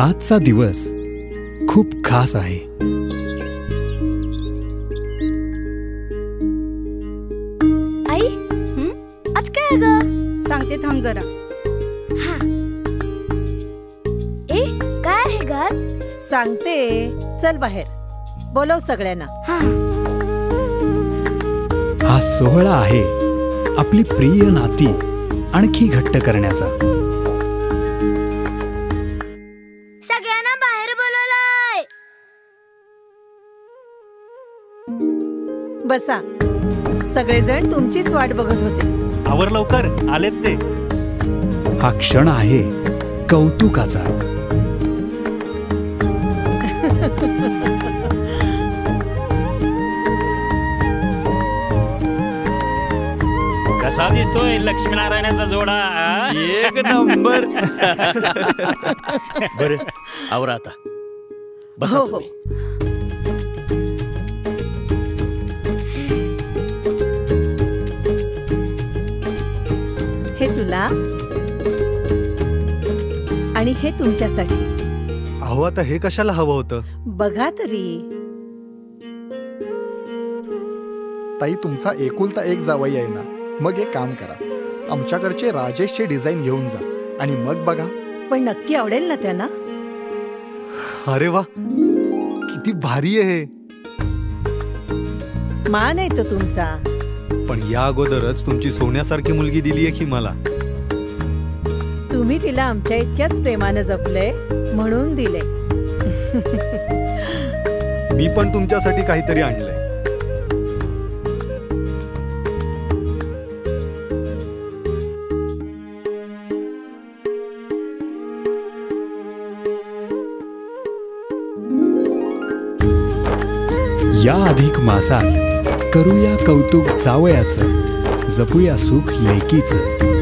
आजचा दिवस खूप खास आहे. आई, आज काय ग? सांगते, थांब जरा. हा. ए, काय आहे ग आज? सांगते, चल बाहेर. बोलव सगळ्यांना. हा. हा सोहळा आहे आपली प्रिय नाती आणखी घट्ट करण्याचा. सगळ्यांना बाहेर बोलवलंय. बसा. सगळेजण तुमचीच वाट बघत होते. आवर लवकर, आलेत ते. हा क्षण आहे कौतुकाचा. कसा दिसतोय लक्ष्मीनारायणाचा जोडा? एक नंबर. बर, आवरा आता. बसा हो, तुम्ही. हे तुला आणि हे तुमच्यासाठी. अहो, आता हे कशाला हवं होतं? बघा तरी. ताई, तुमचा एकुलता एक जावई आहे ना, मग एक काम करा, आमच्याकडचे राजेशचे डिझाईन घेऊन जा आणि मग बघा. पण नक्की आवडेल ना त्यांना? अरे वा, किती भारी आहे. मान आहे तो तुमचा. पण या अगोदरच तुमची सोन्यासारखी मुलगी दिली आहे की मला. तुम्ही तिला आमच्या इतक्याच प्रेमानं जपले म्हणून दिले. मी पण तुमच्यासाठी काहीतरी आणलंय. या अधिक मासात करूया कौतुक जावयाचं, जपूया सुख लेकीचं.